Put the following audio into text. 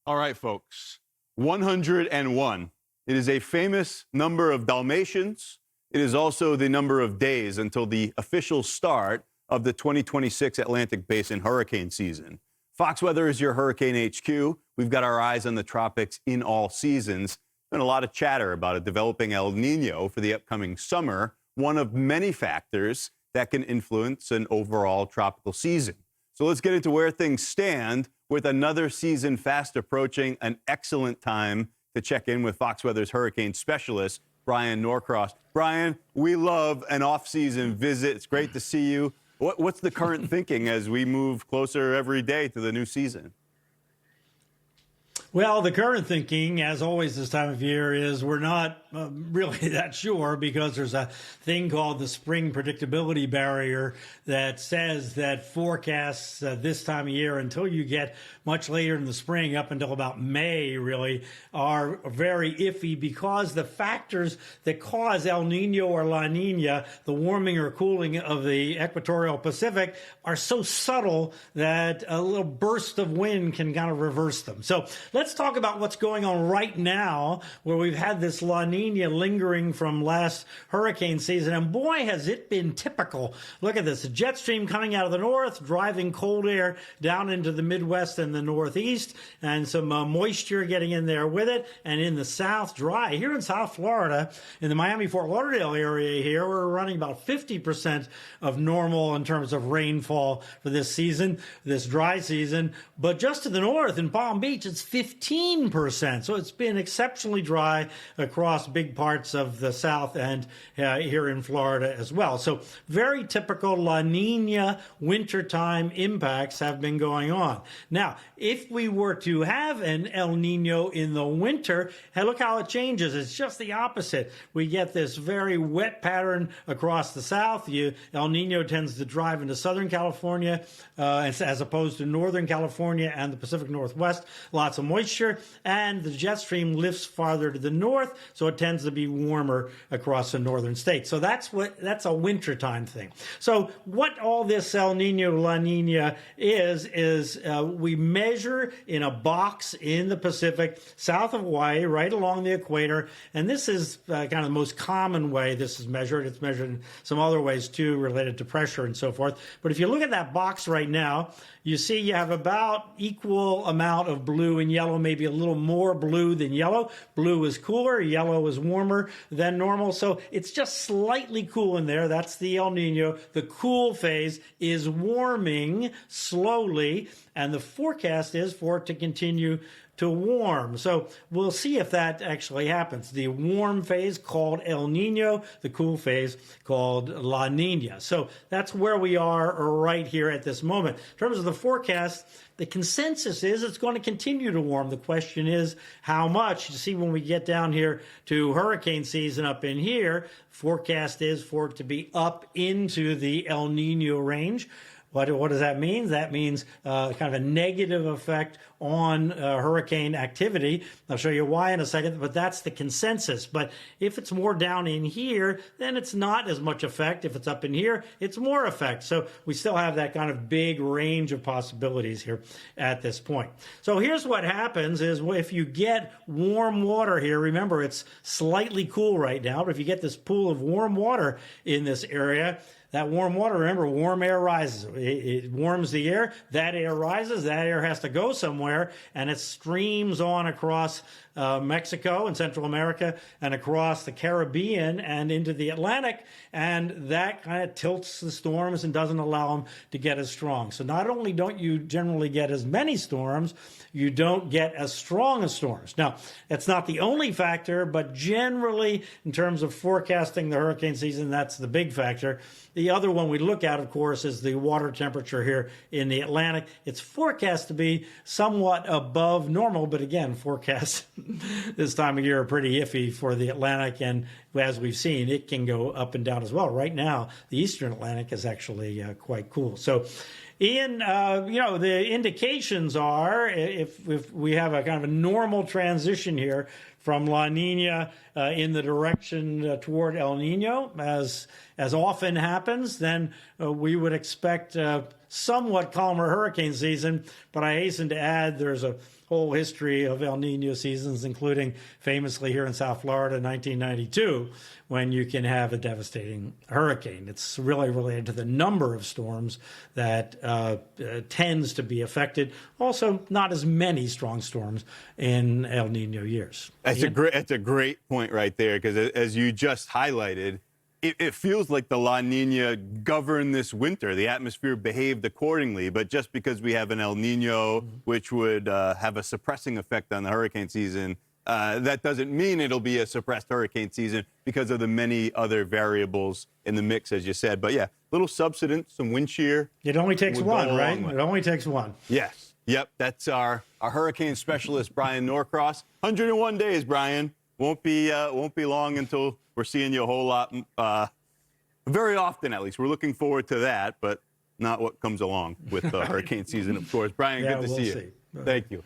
All right, folks, 101. It is a famous number of Dalmatians. It is also the number of days until the official start of the 2026 Atlantic Basin hurricane season. Fox Weather is your hurricane HQ. We've got our eyes on the tropics in all seasons. Been a lot of chatter about a developing El Nino for the upcoming summer, one of many factors that can influence an overall tropical season. So let's get into where things stand with another season fast approaching, an excellent time to check in with Fox Weather's hurricane specialist, Bryan Norcross. Bryan, we love an off-season visit. It's great to see you. What's the current thinking as we move closer every day to the new season? Well, the current thinking, as always this time of year, is we're not really that sure because there's a thing called the spring predictability barrier that says that forecasts this time of year until you get much later in the spring, up until about May, really, are very iffy because the factors that cause El Nino or La Nina, the warming or cooling of the equatorial Pacific, are so subtle that a little burst of wind can kind of reverse them. So let's talk about what's going on right now, where we've had this La Nina lingering from last hurricane season, and boy, has it been typical. Look at this, a jet stream coming out of the north, driving cold air down into the Midwest and the Northeast, and some moisture getting in there with it, and in the South, dry. Here in South Florida, in the Miami-Fort Lauderdale area here, we're running about 50% of normal in terms of rainfall for this season, this dry season, but just to the north in Palm Beach, it's 15%. So it's been exceptionally dry across big parts of the South and here in Florida as well. So very typical La Nina wintertime impacts have been going on. Now, if we were to have an El Nino in the winter, hey, look how it changes. It's just the opposite. We get this very wet pattern across the South. El Nino tends to drive into Southern California as opposed to Northern California and the Pacific Northwest. Lots of moisture, and the jet stream lifts farther to the north, so it tends to be warmer across the northern states. So that's a wintertime thing. So what all this El Nino, La Nina is we measure in a box in the Pacific, south of Hawaii, right along the equator, and this is kind of the most common way this is measured. It's measured in some other ways too, related to pressure and so forth. But if you look at that box right now, you see you have about equal amount of blue and yellow, maybe a little more blue than yellow. Blue is cooler, yellow is warmer than normal. So it's just slightly cool in there. That's the El Nino. The cool phase is warming slowly, and the forecast is for it to continue to warm. So we'll see if that actually happens. The warm phase called El Nino, the cool phase called La Nina. So that's where we are right here at this moment. In terms of the forecast, the consensus is it's going to continue to warm. The question is how much. You see, when we get down here to hurricane season up in here, forecast is for it to be up into the El Nino range. What does that mean? That means kind of a negative effect on hurricane activity. I'll show you why in a second, but that's the consensus. But if it's more down in here, then it's not as much effect. If it's up in here, it's more effect. So we still have that kind of big range of possibilities here at this point. So here's what happens is if you get warm water here, remember it's slightly cool right now, but if you get this pool of warm water in this area, that warm water, remember, warm air rises. It warms the air. That air rises. That air has to go somewhere, and it streams on across Mexico and Central America and across the Caribbean and into the Atlantic, and that kind of tilts the storms and doesn't allow them to get as strong. So not only don't you generally get as many storms, you don't get as strong as storms. Now, that's not the only factor, but generally, in terms of forecasting the hurricane season, that's the big factor. The other one we look at, of course, is the water temperature here in the Atlantic. It's forecast to be somewhat above normal, but again, forecasts this time of year are pretty iffy for the Atlantic, and as we've seen, it can go up and down as well. Right now, the eastern Atlantic is actually quite cool. So Ian, the indications are if we have a kind of a normal transition here from La Nina in the direction toward El Nino, as often happens, then we would expect somewhat calmer hurricane season. But I hasten to add there's a whole history of El Nino seasons, including famously here in South Florida in 1992, when you can have a devastating hurricane. It's really related to the number of storms that tends to be affected. Also, not as many strong storms in El Nino years. That's a great point right there, because as you just highlighted, it feels like the La Nina governed this winter. The atmosphere behaved accordingly, but just because we have an El Nino, which would have a suppressing effect on the hurricane season, that doesn't mean it'll be a suppressed hurricane season because of the many other variables in the mix, as you said. But yeah, little subsidence, some wind shear. It only takes one, right? It only takes one. Yes. Yep. That's our hurricane specialist, Bryan Norcross. 101 days, Bryan. Won't be long until we're seeing you a whole lot, very often at least. We're looking forward to that, but not what comes along with the hurricane season, of course. Bryan, Yeah, good to we'll see you. see. Thank you.